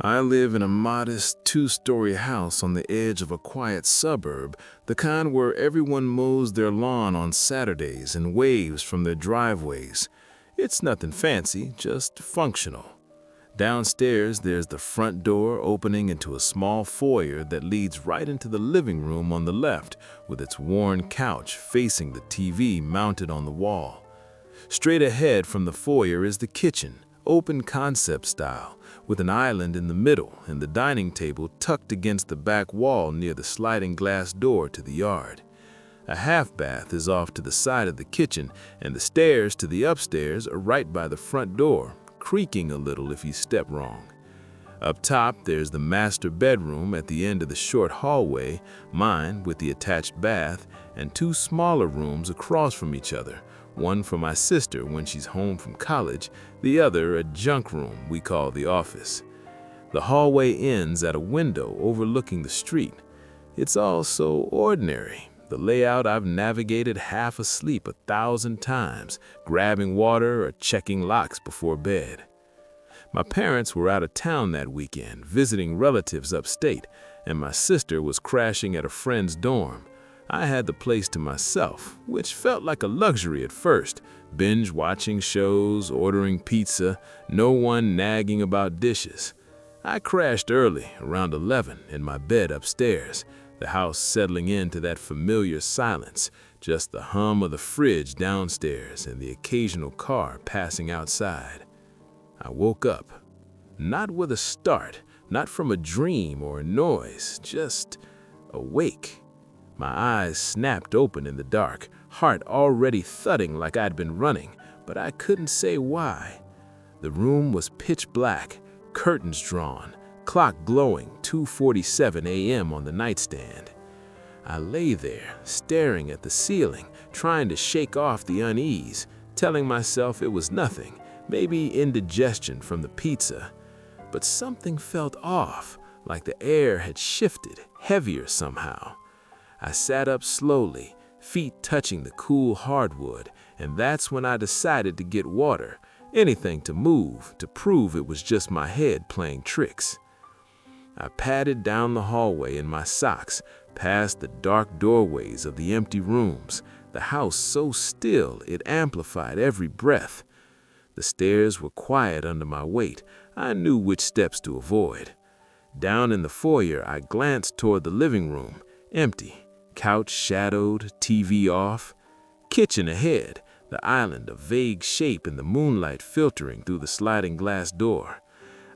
I live in a modest two-story house on the edge of a quiet suburb, the kind where everyone mows their lawn on Saturdays and waves from their driveways. It's nothing fancy, just functional. Downstairs, there's the front door opening into a small foyer that leads right into the living room on the left, with its worn couch facing the TV mounted on the wall. Straight ahead from the foyer is the kitchen, open concept style, with an island in the middle and the dining table tucked against the back wall near the sliding glass door to the yard. A half bath is off to the side of the kitchen, and the stairs to the upstairs are right by the front door, creaking a little if you step wrong. Up top, there's the master bedroom at the end of the short hallway, mine with the attached bath, and two smaller rooms across from each other, one for my sister when she's home from college, the other a junk room we call the office. The hallway ends at a window overlooking the street. It's all so ordinary, the layout I've navigated half asleep 1,000 times, grabbing water or checking locks before bed. My parents were out of town that weekend, visiting relatives upstate, and my sister was crashing at a friend's dorm. I had the place to myself, which felt like a luxury at first, binge-watching shows, ordering pizza, no one nagging about dishes. I crashed early, around 11, in my bed upstairs, the house settling into that familiar silence, just the hum of the fridge downstairs and the occasional car passing outside. I woke up, not with a start, not from a dream or a noise, just awake. My eyes snapped open in the dark, heart already thudding like I'd been running, but I couldn't say why. The room was pitch black, curtains drawn, clock glowing 2:47 a.m. on the nightstand. I lay there, staring at the ceiling, trying to shake off the unease, telling myself it was nothing, maybe indigestion from the pizza. But something felt off, like the air had shifted, heavier somehow. I sat up slowly, feet touching the cool hardwood, and that's when I decided to get water, anything to move, to prove it was just my head playing tricks. I padded down the hallway in my socks, past the dark doorways of the empty rooms, the house so still it amplified every breath. The stairs were quiet under my weight. I knew which steps to avoid. Down in the foyer, I glanced toward the living room, empty. Couch shadowed, TV off. Kitchen ahead, the island a vague shape in the moonlight filtering through the sliding glass door.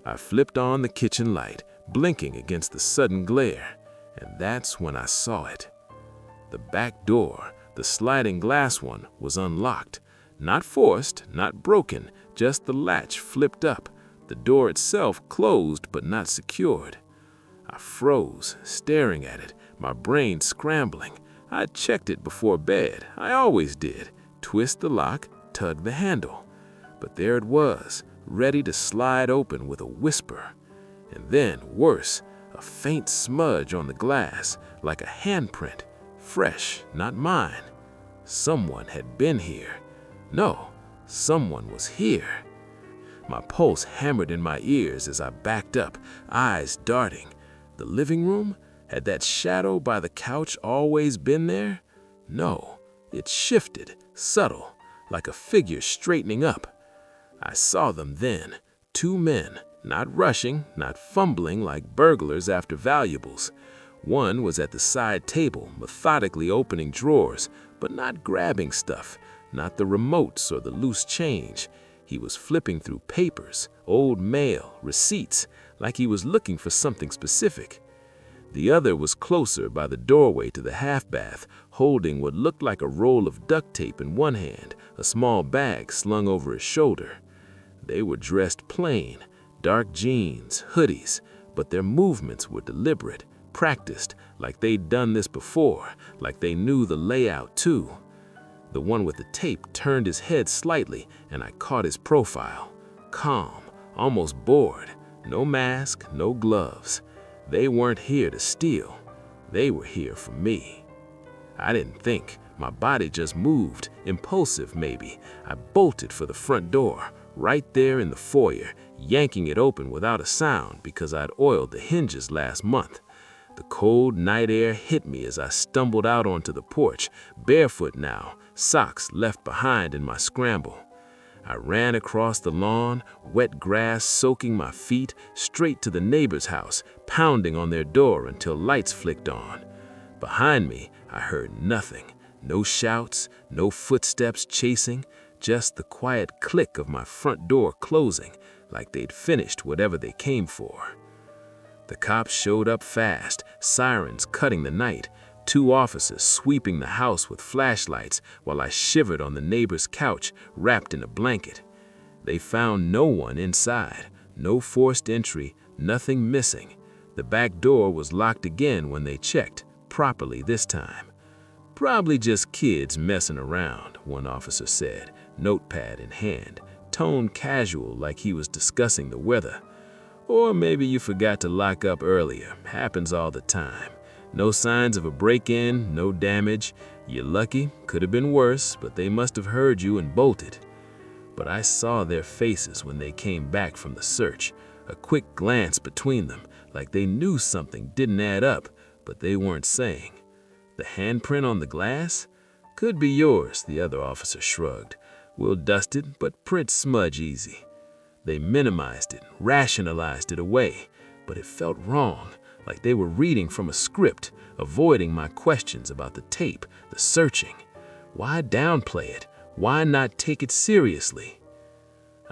I flipped on the kitchen light, blinking against the sudden glare, and that's when I saw it. The back door, the sliding glass one, was unlocked. Not forced, not broken, just the latch flipped up, the door itself closed but not secured. I froze, staring at it, my brain scrambling. I checked it before bed, I always did. Twist the lock, tug the handle. But there it was, ready to slide open with a whisper. And then, worse, a faint smudge on the glass, like a handprint, fresh, not mine. Someone had been here. No, someone was here. My pulse hammered in my ears as I backed up, eyes darting. The living room? Had that shadow by the couch always been there? No, it shifted, subtle, like a figure straightening up. I saw them then, two men, not rushing, not fumbling like burglars after valuables. One was at the side table, methodically opening drawers, but not grabbing stuff, not the remotes or the loose change. He was flipping through papers, old mail, receipts, like he was looking for something specific. The other was closer by the doorway to the half-bath, holding what looked like a roll of duct tape in one hand, a small bag slung over his shoulder. They were dressed plain, dark jeans, hoodies, but their movements were deliberate, practiced, like they'd done this before, like they knew the layout too. The one with the tape turned his head slightly, and I caught his profile. Calm, almost bored, no mask, no gloves. They weren't here to steal. They were here for me. I didn't think. My body just moved, impulsive maybe. I bolted for the front door, right there in the foyer, yanking it open without a sound because I'd oiled the hinges last month. The cold night air hit me as I stumbled out onto the porch, barefoot now, socks left behind in my scramble. I ran across the lawn, wet grass soaking my feet, straight to the neighbor's house, pounding on their door until lights flicked on. Behind me, I heard nothing. No shouts, no footsteps chasing, just the quiet click of my front door closing, like they'd finished whatever they came for. The cops showed up fast, sirens cutting the night, 2 officers sweeping the house with flashlights while I shivered on the neighbor's couch, wrapped in a blanket. They found no one inside, no forced entry, nothing missing. The back door was locked again when they checked, properly this time. "Probably just kids messing around," one officer said, notepad in hand, tone casual like he was discussing the weather. "Or maybe you forgot to lock up earlier. Happens all the time. No signs of a break-in, no damage. You're lucky, could have been worse, but they must have heard you and bolted." But I saw their faces when they came back from the search, a quick glance between them, like they knew something didn't add up, but they weren't saying. "The handprint on the glass? Could be yours," the other officer shrugged. "We'll dust it, but prints smudge easy." They minimized it, rationalized it away, but it felt wrong, like they were reading from a script, avoiding my questions about the tape, the searching. Why downplay it? Why not take it seriously?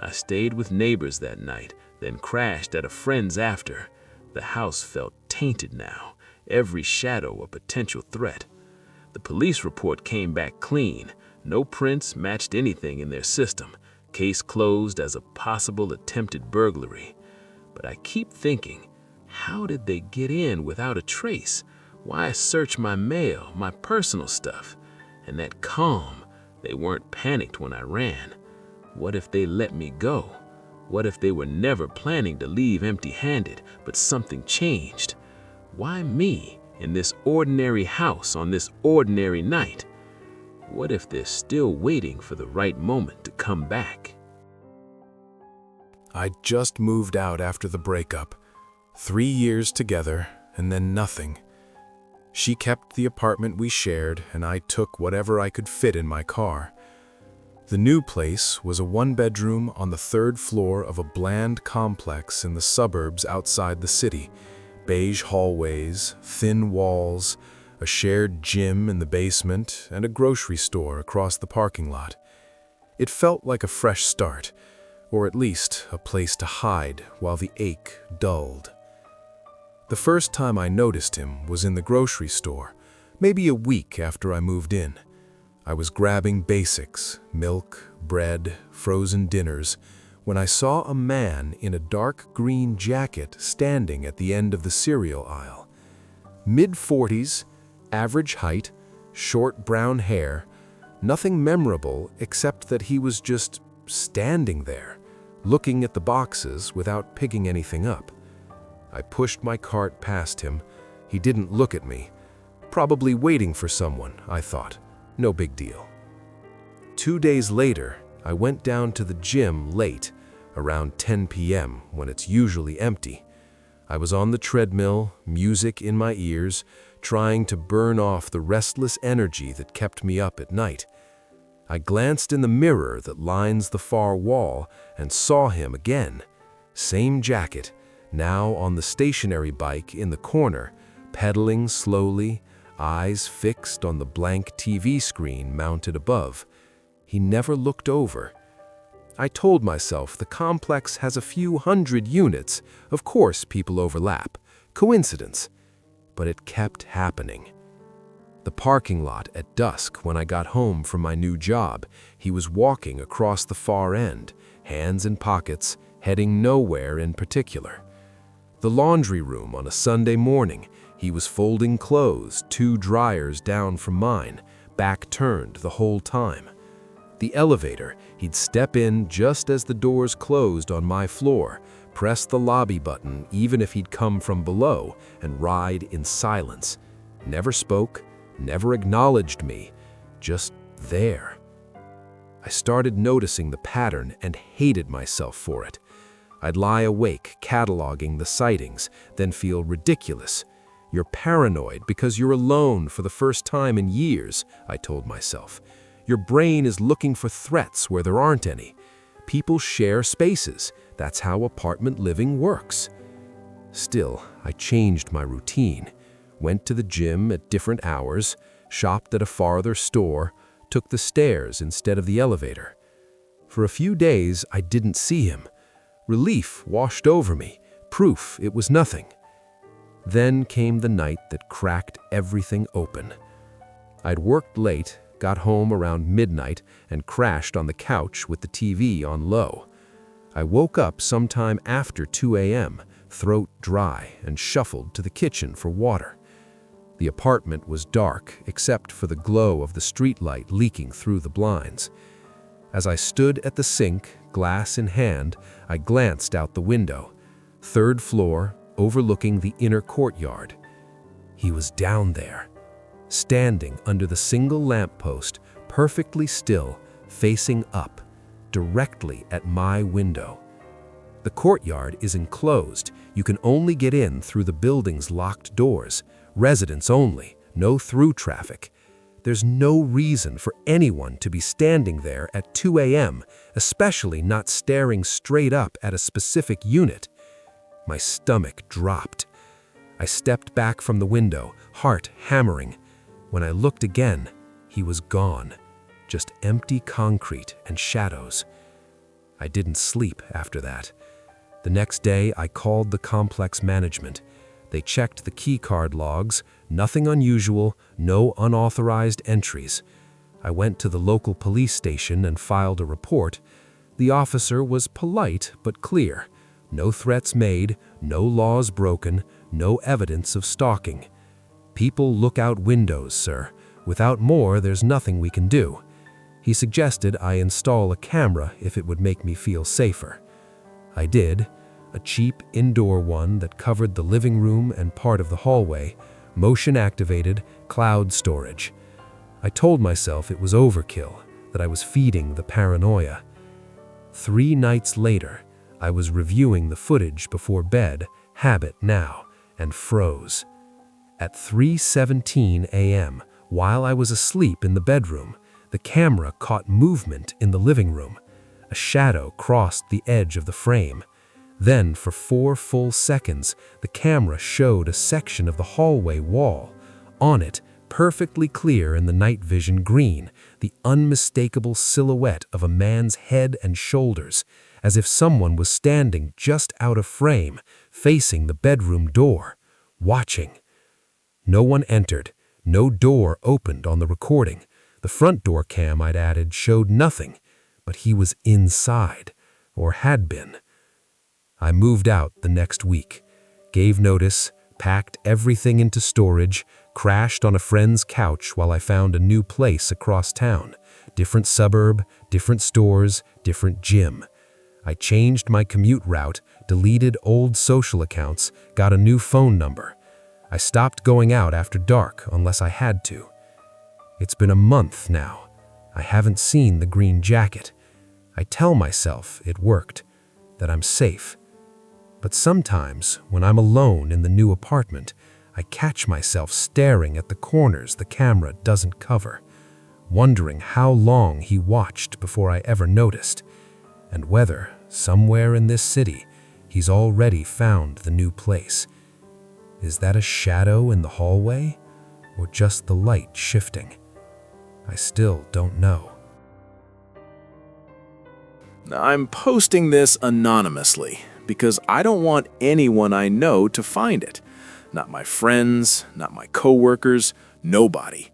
I stayed with neighbors that night, then crashed at a friend's after. The house felt tainted now, every shadow a potential threat. The police report came back clean. No prints matched anything in their system. Case closed as a possible attempted burglary. But I keep thinking, how did they get in without a trace? Why search my mail, my personal stuff? And that calm, they weren't panicked when I ran. What if they let me go? What if they were never planning to leave empty-handed, but something changed? Why me in this ordinary house on this ordinary night? What if they're still waiting for the right moment to come back? I'd just moved out after the breakup. 3 years together, and then nothing. She kept the apartment we shared, and I took whatever I could fit in my car. The new place was a 1-bedroom on the 3rd floor of a bland complex in the suburbs outside the city. Beige hallways, thin walls, a shared gym in the basement, and a grocery store across the parking lot. It felt like a fresh start, or at least a place to hide while the ache dulled. The first time I noticed him was in the grocery store, maybe a week after I moved in. I was grabbing basics, milk, bread, frozen dinners, when I saw a man in a dark green jacket standing at the end of the cereal aisle. Mid-40s, average height, short brown hair, nothing memorable except that he was just standing there, looking at the boxes without picking anything up. I pushed my cart past him. He didn't look at me. Probably waiting for someone, I thought. No big deal. 2 days later, I went down to the gym late, around 10 p.m. when it's usually empty. I was on the treadmill, music in my ears, trying to burn off the restless energy that kept me up at night. I glanced in the mirror that lines the far wall and saw him again. Same jacket, now on the stationary bike in the corner, pedaling slowly, eyes fixed on the blank TV screen mounted above. He never looked over. I told myself the complex has a few hundred units. Of course people overlap. Coincidence. But it kept happening. The parking lot at dusk when I got home from my new job, he was walking across the far end, hands in pockets, heading nowhere in particular. The laundry room on a Sunday morning, he was folding clothes 2 dryers down from mine, back turned the whole time. The elevator, he'd step in just as the doors closed on my floor, press the lobby button even if he'd come from below, and ride in silence. Never spoke, never acknowledged me, just there. I started noticing the pattern and hated myself for it. I'd lie awake, cataloging the sightings, then feel ridiculous. You're paranoid because you're alone for the first time in years, I told myself. Your brain is looking for threats where there aren't any. People share spaces. That's how apartment living works. Still, I changed my routine. Went to the gym at different hours, shopped at a farther store, took the stairs instead of the elevator. For a few days, I didn't see him. Relief washed over me, proof it was nothing. Then came the night that cracked everything open. I'd worked late, got home around midnight, and crashed on the couch with the TV on low. I woke up sometime after 2 a.m., throat dry, and shuffled to the kitchen for water. The apartment was dark except for the glow of the streetlight leaking through the blinds. As I stood at the sink, glass in hand, I glanced out the window. 3rd floor, overlooking the inner courtyard. He was down there, standing under the single lamppost, perfectly still, facing up, directly at my window. The courtyard is enclosed. You can only get in through the building's locked doors. Residents only, no through traffic. There's no reason for anyone to be standing there at 2 a.m., especially not staring straight up at a specific unit. My stomach dropped. I stepped back from the window, heart hammering. When I looked again, he was gone. Just empty concrete and shadows. I didn't sleep after that. The next day, I called the complex management. They checked the keycard logs, nothing unusual, no unauthorized entries. I went to the local police station and filed a report. The officer was polite but clear. No threats made, no laws broken, no evidence of stalking. People look out windows, sir. Without more, there's nothing we can do. He suggested I install a camera if it would make me feel safer. I did. A cheap indoor one that covered the living room and part of the hallway, motion-activated, cloud storage. I told myself it was overkill, that I was feeding the paranoia. 3 nights later, I was reviewing the footage before bed, habit now, and froze. At 3:17 a.m., while I was asleep in the bedroom, the camera caught movement in the living room. A shadow crossed the edge of the frame. Then, for 4 full seconds, the camera showed a section of the hallway wall. On it, perfectly clear in the night vision green, the unmistakable silhouette of a man's head and shoulders, as if someone was standing just out of frame, facing the bedroom door, watching. No one entered. No door opened on the recording. The front door cam I'd added showed nothing, but he was inside, or had been. I moved out the next week, gave notice, packed everything into storage, crashed on a friend's couch while I found a new place across town. Different suburb, different stores, different gym. I changed my commute route, deleted old social accounts, got a new phone number. I stopped going out after dark unless I had to. It's been a month now. I haven't seen the green jacket. I tell myself it worked, that I'm safe. But sometimes, when I'm alone in the new apartment, I catch myself staring at the corners the camera doesn't cover, wondering how long he watched before I ever noticed, and whether, somewhere in this city, he's already found the new place. Is that a shadow in the hallway, or just the light shifting? I still don't know. I'm posting this anonymously because I don't want anyone I know to find it. Not my friends, not my coworkers, nobody.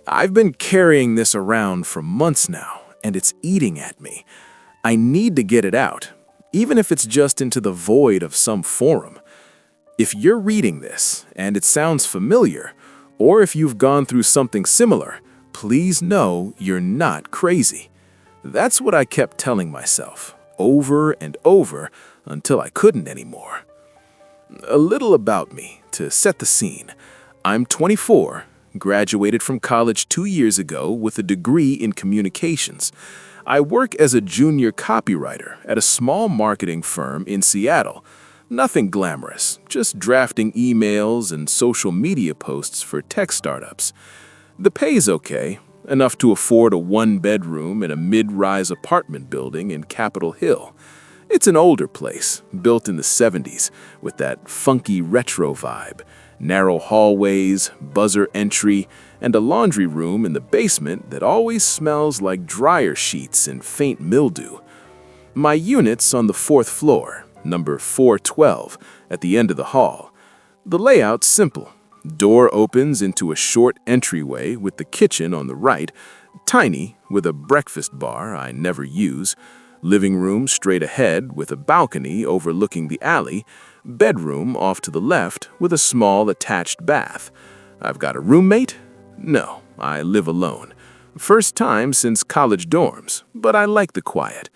I've been carrying this around for months now, and it's eating at me. I need to get it out, even if it's just into the void of some forum. If you're reading this and it sounds familiar, or if you've gone through something similar, please know you're not crazy. That's what I kept telling myself, over and over, until I couldn't anymore. A little about me, to set the scene. I'm 24, Graduated from college 2 years ago with a degree in communications. I work as a junior copywriter at a small marketing firm in Seattle. Nothing glamorous, just drafting emails and social media posts for tech startups. The pay's okay, enough to afford a one-bedroom in a mid-rise apartment building in Capitol Hill. It's an older place, built in the 70s, with that funky retro vibe. Narrow hallways, buzzer entry, and a laundry room in the basement that always smells like dryer sheets and faint mildew. My unit's on the 4th floor, number 412, at the end of the hall. The layout's simple. Door opens into a short entryway with the kitchen on the right, tiny, with a breakfast bar I never use, living room straight ahead with a balcony overlooking the alley, bedroom off to the left with a small attached bath. I've got a roommate? No, I live alone. First time since college dorms, but I like the quiet.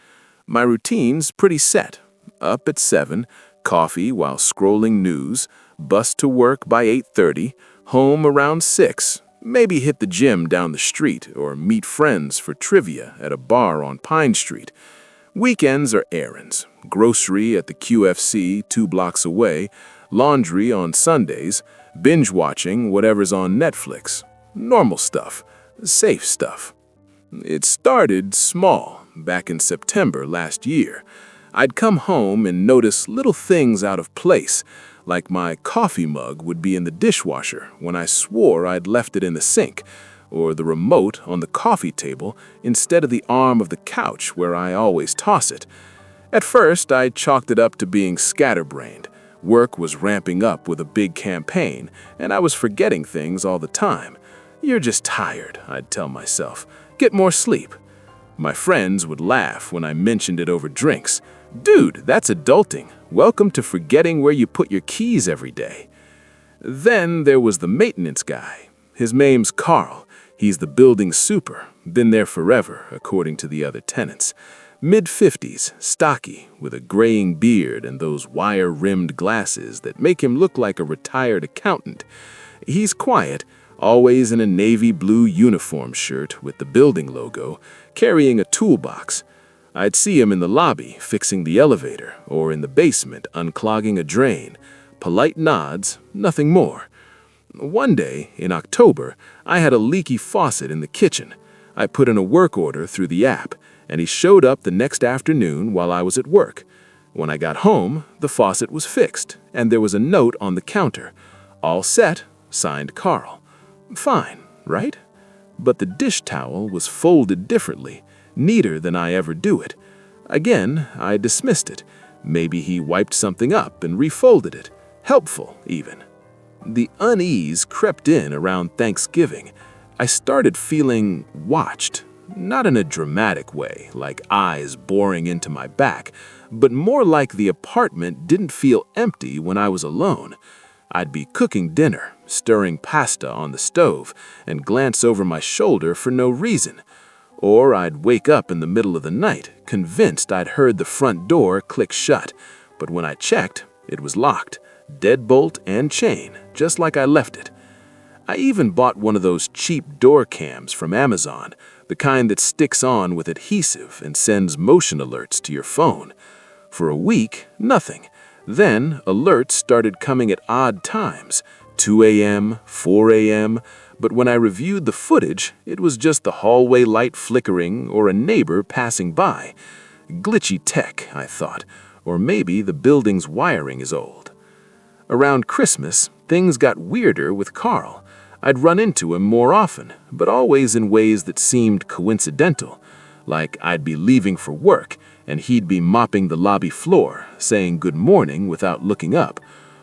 My routine's pretty set. Up at 7, coffee while scrolling news, bus to work by 8:30, home around 6, maybe hit the gym down the street or meet friends for trivia at a bar on Pine Street. Weekends are errands, grocery at the QFC 2 blocks away, laundry on Sundays, binge watching whatever's on Netflix. Normal stuff, safe stuff. It started small, back in September last year. I'd come home and notice little things out of place, like my coffee mug would be in the dishwasher when I swore I'd left it in the sink, or the remote on the coffee table instead of the arm of the couch where I always toss it. At first, I chalked it up to being scatterbrained. Work was ramping up with a big campaign, and I was forgetting things all the time. You're just tired, I'd tell myself. Get more sleep. My friends would laugh when I mentioned it over drinks. Dude, that's adulting. Welcome to forgetting where you put your keys every day. Then there was the maintenance guy. His name's Carl. He's the building super, been there forever, according to the other tenants. Mid-50s, stocky, with a graying beard and those wire-rimmed glasses that make him look like a retired accountant. He's quiet, always in a navy blue uniform shirt with the building logo, carrying a toolbox. I'd see him in the lobby, fixing the elevator, or in the basement, unclogging a drain. Polite nods, nothing more. One day, in October, I had a leaky faucet in the kitchen. I put in a work order through the app, and he showed up the next afternoon while I was at work. When I got home, the faucet was fixed, and there was a note on the counter. All set, signed Carl. Fine, right? But the dish towel was folded differently, neater than I ever do it. Again, I dismissed it. Maybe he wiped something up and refolded it. Helpful, even. The unease crept in around Thanksgiving. I started feeling watched, not in a dramatic way, like eyes boring into my back, but more like the apartment didn't feel empty when I was alone. I'd be cooking dinner, stirring pasta on the stove, and glance over my shoulder for no reason. Or I'd wake up in the middle of the night, convinced I'd heard the front door click shut, but when I checked, it was locked. Deadbolt and chain, just like I left it. I even bought one of those cheap door cams from Amazon, the kind that sticks on with adhesive and sends motion alerts to your phone. For a week, nothing. Then alerts started coming at odd times, 2 a.m., 4 a.m., but when I reviewed the footage, it was just the hallway light flickering or a neighbor passing by. Glitchy tech, I thought, or maybe the building's wiring is old. Around Christmas, things got weirder with Carl. I'd run into him more often, but always in ways that seemed coincidental. Like I'd be leaving for work, and he'd be mopping the lobby floor, saying good morning without looking up.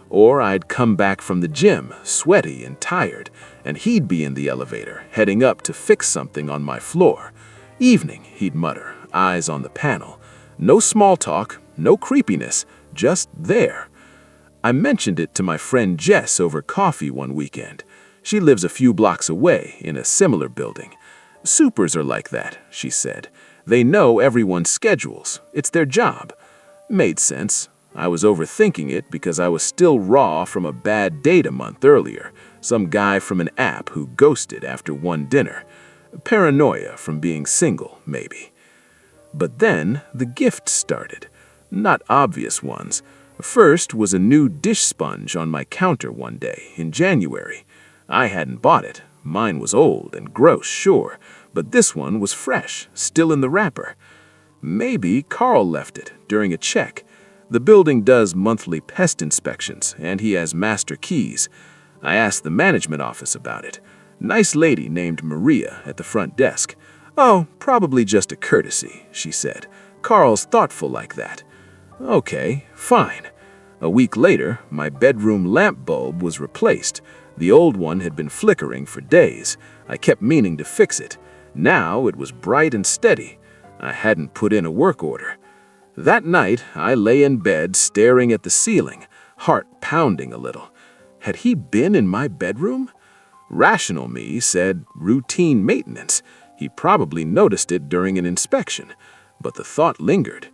Or I'd come back from the gym, sweaty and tired, and he'd be in the elevator, heading up to fix something on my floor. Evening, he'd mutter, eyes on the panel. No small talk, no creepiness, just there. I mentioned it to my friend Jess over coffee one weekend. She lives a few blocks away in a similar building. Supers are like that, she said. They know everyone's schedules. It's their job. Made sense. I was overthinking it because I was still raw from a bad date a month earlier. Some guy from an app who ghosted after one dinner. Paranoia from being single, maybe. But then the gifts started. Not obvious ones. First was a new dish sponge on my counter one day in January. I hadn't bought it. Mine was old and gross, sure, but this one was fresh, still in the wrapper. Maybe Carl left it during a check. The building does monthly pest inspections, and he has master keys. I asked the management office about it. Nice lady named Maria at the front desk. "Oh, probably just a courtesy," she said. "Carl's thoughtful like that." Okay, fine. A week later, my bedroom lamp bulb was replaced. The old one had been flickering for days. I kept meaning to fix it. Now it was bright and steady. I hadn't put in a work order. That night, I lay in bed staring at the ceiling, heart pounding a little. Had he been in my bedroom? Rational me said routine maintenance. He probably noticed it during an inspection, but the thought lingered.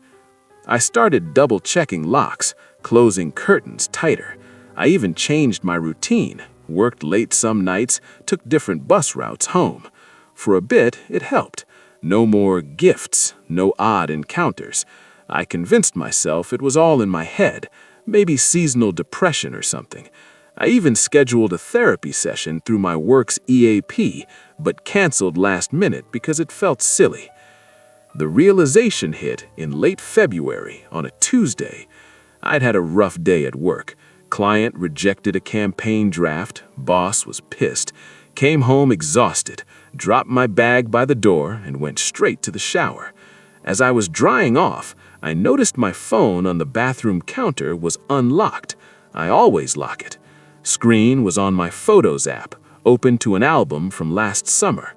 I started double-checking locks, closing curtains tighter. I even changed my routine, worked late some nights, took different bus routes home. For a bit, it helped. No more gifts, no odd encounters. I convinced myself it was all in my head, maybe seasonal depression or something. I even scheduled a therapy session through my work's EAP, but canceled last minute because it felt silly. The realization hit in late February on a Tuesday. I'd had a rough day at work. Client rejected a campaign draft, boss was pissed, came home exhausted, dropped my bag by the door, and went straight to the shower. As I was drying off, I noticed my phone on the bathroom counter was unlocked. I always lock it. Screen was on my Photos app, open to an album from last summer.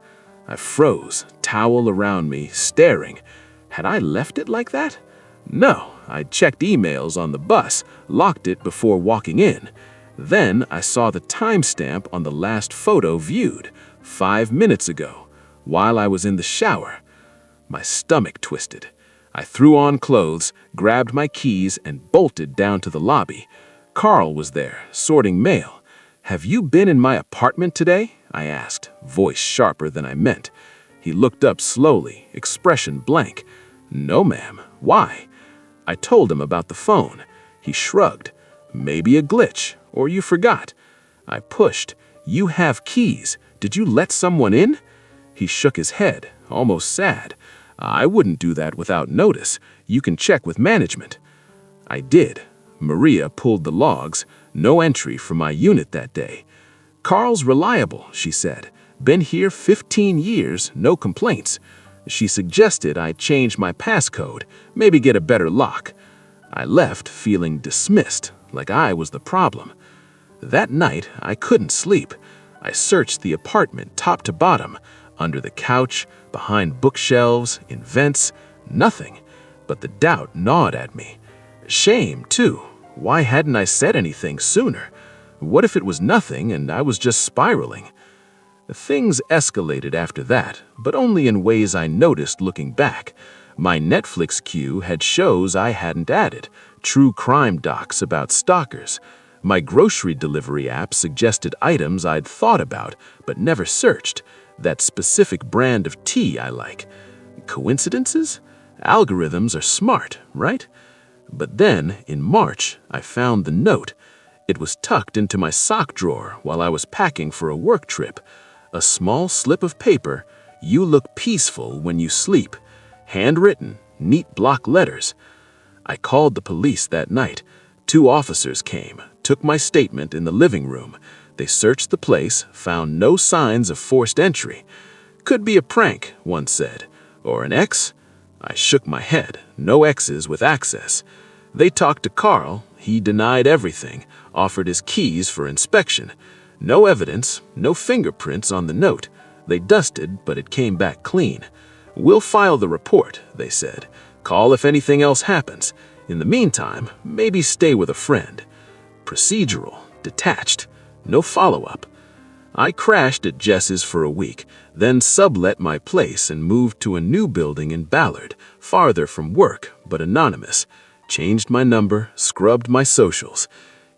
I froze, towel around me, staring. Had I left it like that? No, I'd checked emails on the bus, locked it before walking in. Then I saw the timestamp on the last photo viewed, 5 minutes ago, while I was in the shower. My stomach twisted. I threw on clothes, grabbed my keys, and bolted down to the lobby. Carl was there, sorting mail. "Have you been in my apartment today?" I asked, voice sharper than I meant. He looked up slowly, expression blank. "No, ma'am. Why?" I told him about the phone. He shrugged. "Maybe a glitch, or you forgot." I pushed. "You have keys. Did you let someone in?" He shook his head, almost sad. "I wouldn't do that without notice. You can check with management." I did. Maria pulled the logs. No entry for my unit that day. "Carl's reliable," she said. "Been here 15 years, no complaints." She suggested I change my passcode, maybe get a better lock. I left feeling dismissed, like I was the problem. That night, I couldn't sleep. I searched the apartment top to bottom, under the couch, behind bookshelves, in vents, nothing. But the doubt gnawed at me. Shame, too. Why hadn't I said anything sooner? What if it was nothing and I was just spiraling? Things escalated after that, but only in ways I noticed looking back. My Netflix queue had shows I hadn't added, true crime docs about stalkers. My grocery delivery app suggested items I'd thought about but never searched, that specific brand of tea I like. Coincidences? Algorithms are smart, right? But then, in March, I found the note. It was tucked into my sock drawer while I was packing for a work trip. A small slip of paper, "You look peaceful when you sleep." Handwritten, neat block letters. I called the police that night. 2 officers came, took my statement in the living room. They searched the place, found no signs of forced entry. "Could be a prank," one said. "Or an ex?" I shook my head. No exes with access. They talked to Carl. He denied everything, offered his keys for inspection. No evidence, no fingerprints on the note. They dusted, but it came back clean. "We'll file the report," they said. "Call if anything else happens. In the meantime, maybe stay with a friend." Procedural, detached, no follow-up. I crashed at Jess's for a week, then sublet my place and moved to a new building in Ballard, farther from work, but anonymous. Changed my number, scrubbed my socials.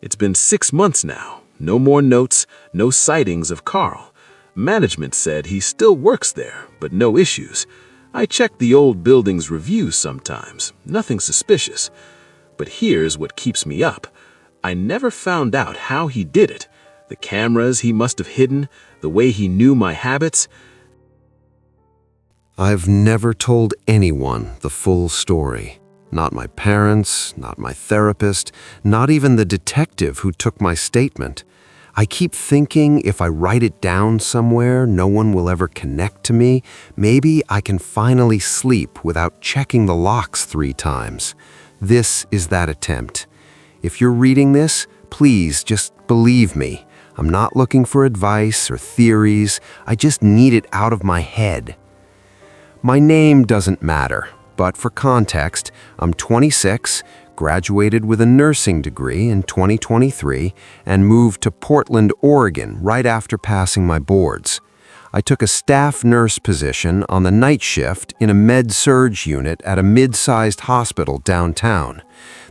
It's been 6 months now. No more notes, no sightings of Carl. Management said he still works there, but no issues. I checked the old building's reviews sometimes, nothing suspicious. But here's what keeps me up. I never found out how he did it. The cameras he must have hidden, the way he knew my habits. I've never told anyone the full story. Not my parents, not my therapist, not even the detective who took my statement. I keep thinking if I write it down somewhere, no one will ever connect to me. Maybe I can finally sleep without checking the locks 3 times. This is that attempt. If you're reading this, please just believe me. I'm not looking for advice or theories. I just need it out of my head. My name doesn't matter, but for context, I'm 26, graduated with a nursing degree in 2023, and moved to Portland, Oregon right after passing my boards. I took a staff nurse position on the night shift in a med-surg unit at a mid-sized hospital downtown.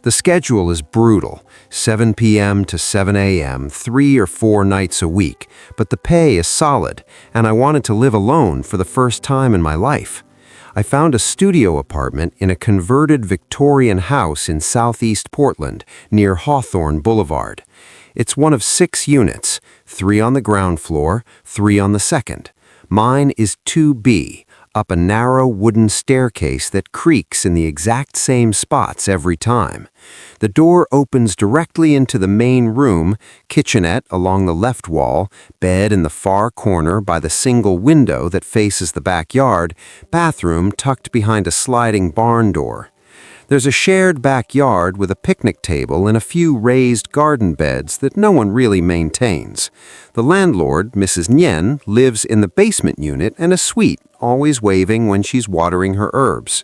The schedule is brutal, 7 p.m. to 7 a.m., 3 or 4 nights a week, but the pay is solid, and I wanted to live alone for the first time in my life. I found a studio apartment in a converted Victorian house in southeast Portland, near Hawthorne Boulevard. It's one of 6 units, 3 on the ground floor, 3 on the second. Mine is 2B, up a narrow wooden staircase that creaks in the exact same spots every time. The door opens directly into the main room, kitchenette along the left wall, bed in the far corner by the single window that faces the backyard, bathroom tucked behind a sliding barn door. There's a shared backyard with a picnic table and a few raised garden beds that no one really maintains. The landlord, Mrs. Nyen, lives in the basement unit and a suite, always waving when she's watering her herbs.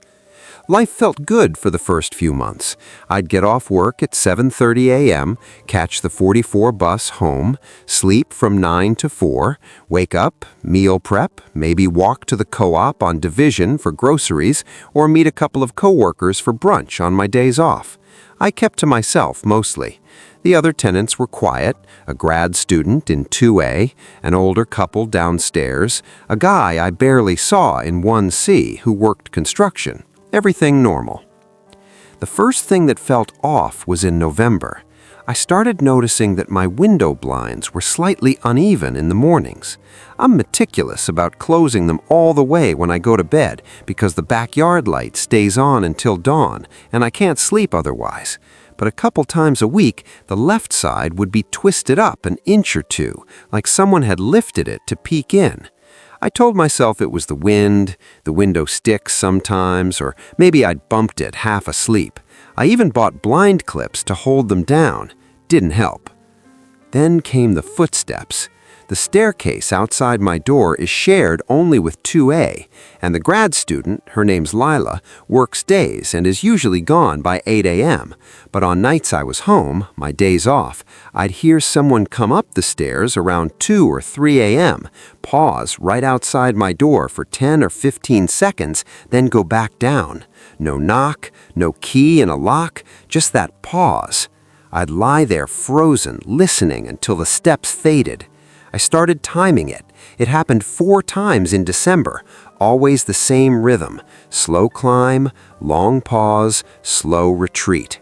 Life felt good for the first few months. I'd get off work at 7:30 a.m., catch the 44 bus home, sleep from 9 to 4, wake up, meal prep, maybe walk to the co-op on Division for groceries, or meet a couple of coworkers for brunch on my days off. I kept to myself mostly. The other tenants were quiet, a grad student in 2A, an older couple downstairs, a guy I barely saw in 1C who worked construction. Everything normal. The first thing that felt off was in November. I started noticing that my window blinds were slightly uneven in the mornings. I'm meticulous about closing them all the way when I go to bed because the backyard light stays on until dawn and I can't sleep otherwise. But a couple times a week, the left side would be twisted up an inch or two, like someone had lifted it to peek in. I told myself it was the wind, the window sticks sometimes, or maybe I'd bumped it half asleep. I even bought blind clips to hold them down. Didn't help. Then came the footsteps. The staircase outside my door is shared only with 2A, and the grad student, her name's Lila, works days and is usually gone by 8 a.m. But on nights I was home, my days off, I'd hear someone come up the stairs around 2 or 3 a.m., pause right outside my door for 10 or 15 seconds, then go back down. No knock, no key in a lock, just that pause. I'd lie there frozen, listening until the steps faded. I started timing it. It happened 4 times in December, always the same rhythm. Slow climb, long pause, slow retreat.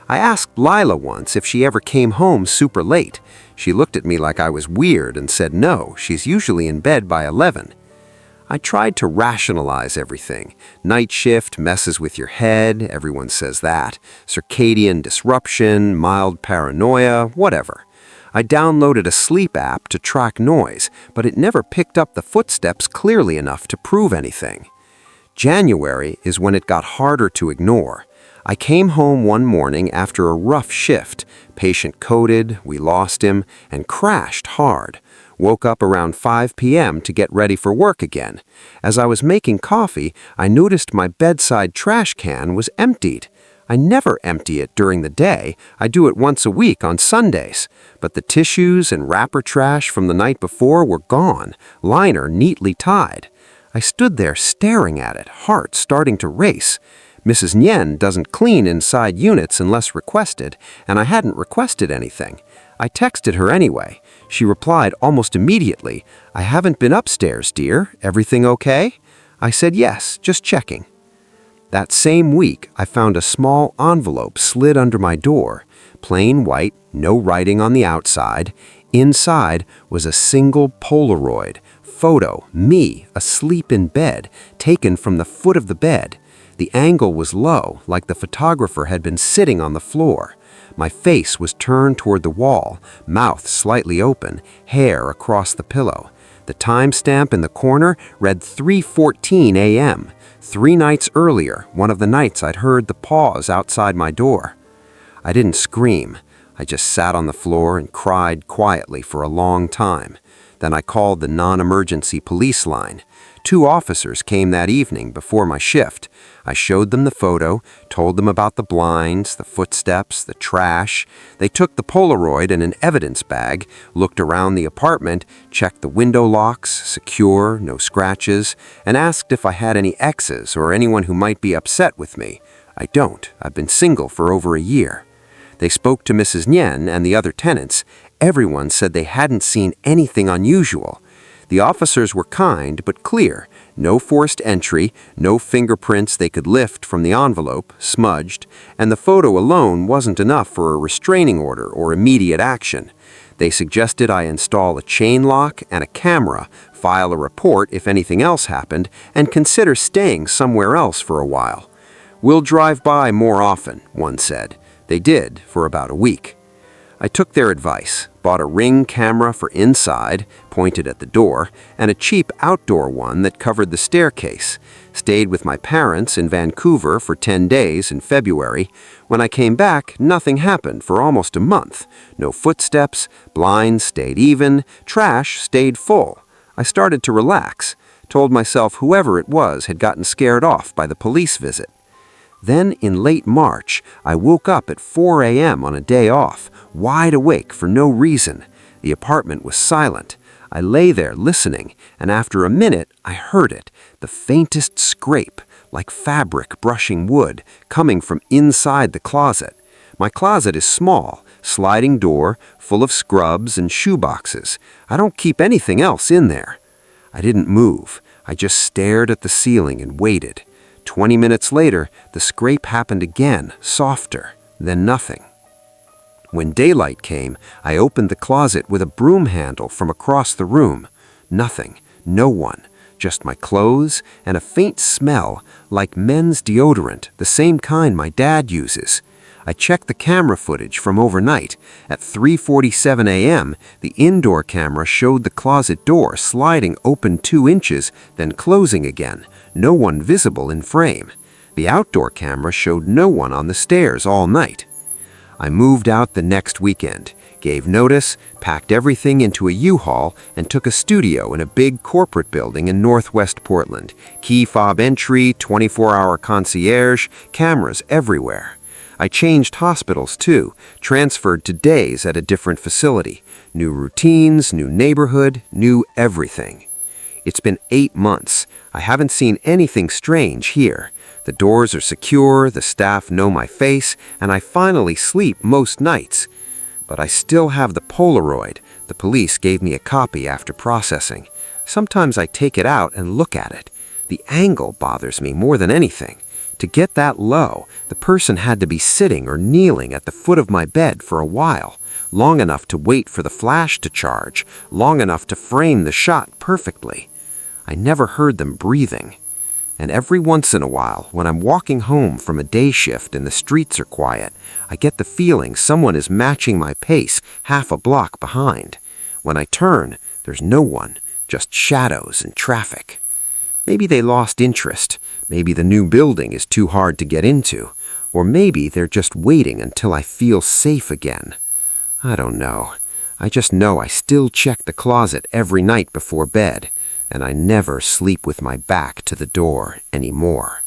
I asked Lila once if she ever came home super late. She looked at me like I was weird and said no, she's usually in bed by 11. I tried to rationalize everything. Night shift messes with your head, everyone says that. Circadian disruption, mild paranoia, whatever. I downloaded a sleep app to track noise, but it never picked up the footsteps clearly enough to prove anything. January is when it got harder to ignore. I came home one morning after a rough shift. Patient coded, we lost him, and crashed hard. Woke up around 5 p.m. to get ready for work again. As I was making coffee, I noticed my bedside trash can was emptied. I never empty it during the day. I do it once a week on Sundays. But the tissues and wrapper trash from the night before were gone, liner neatly tied. I stood there staring at it, heart starting to race. Mrs. Nyen doesn't clean inside units unless requested, and I hadn't requested anything. I texted her anyway. She replied almost immediately, "I haven't been upstairs, dear. Everything okay?" I said yes, just checking. That same week, I found a small envelope slid under my door. Plain white, no writing on the outside. Inside was a single Polaroid photo, me, asleep in bed, taken from the foot of the bed. The angle was low, like the photographer had been sitting on the floor. My face was turned toward the wall, mouth slightly open, hair across the pillow. The timestamp in the corner read 3:14 a.m., 3 nights earlier, one of the nights I'd heard the pause outside my door. I didn't scream. I just sat on the floor and cried quietly for a long time. Then I called the non-emergency police line. 2 officers came that evening before my shift. I showed them the photo, told them about the blinds, the footsteps, the trash. They took the Polaroid in an evidence bag, looked around the apartment, checked the window locks, secure, no scratches, and asked if I had any exes or anyone who might be upset with me. I don't. I've been single for over a year. They spoke to Mrs. Nyen and the other tenants. Everyone said they hadn't seen anything unusual. The officers were kind but clear. No forced entry, no fingerprints they could lift from the envelope, smudged, and the photo alone wasn't enough for a restraining order or immediate action. They suggested I install a chain lock and a camera, file a report if anything else happened, and consider staying somewhere else for a while. "We'll drive by more often," one said. They did, for about a week. I took their advice, bought a Ring camera for inside, pointed at the door, and a cheap outdoor one that covered the staircase. Stayed with my parents in Vancouver for 10 days in February. When I came back, nothing happened for almost a month. No footsteps, blinds stayed even, trash stayed full. I started to relax, told myself whoever it was had gotten scared off by the police visit. Then, in late March, I woke up at 4 a.m. on a day off, wide awake for no reason. The apartment was silent. I lay there listening, and after a minute, I heard it, the faintest scrape, like fabric brushing wood, coming from inside the closet. My closet is small, sliding door, full of scrubs and shoeboxes. I don't keep anything else in there. I didn't move. I just stared at the ceiling and waited. 20 minutes later, the scrape happened again, softer, then nothing. When daylight came, I opened the closet with a broom handle from across the room. Nothing, no one, just my clothes and a faint smell like men's deodorant, the same kind my dad uses. I checked the camera footage from overnight. At 3:47 a.m., the indoor camera showed the closet door sliding open 2 inches, then closing again. No one visible in frame. The outdoor camera showed no one on the stairs all night. I moved out the next weekend, gave notice, packed everything into a U-Haul, and took a studio in a big corporate building in Northwest Portland. Key fob entry, 24-hour concierge, cameras everywhere. I changed hospitals too, transferred to days at a different facility. New routines, new neighborhood, new everything. It's been 8 months. I haven't seen anything strange here. The doors are secure, the staff know my face, and I finally sleep most nights. But I still have the Polaroid. The police gave me a copy after processing. Sometimes I take it out and look at it. The angle bothers me more than anything. To get that low, the person had to be sitting or kneeling at the foot of my bed for a while, long enough to wait for the flash to charge, long enough to frame the shot perfectly. I never heard them breathing. And every once in a while, when I'm walking home from a day shift and the streets are quiet, I get the feeling someone is matching my pace half a block behind. When I turn, there's no one, just shadows and traffic. Maybe they lost interest. Maybe the new building is too hard to get into. Or maybe they're just waiting until I feel safe again. I don't know. I just know I still check the closet every night before bed, and I never sleep with my back to the door anymore.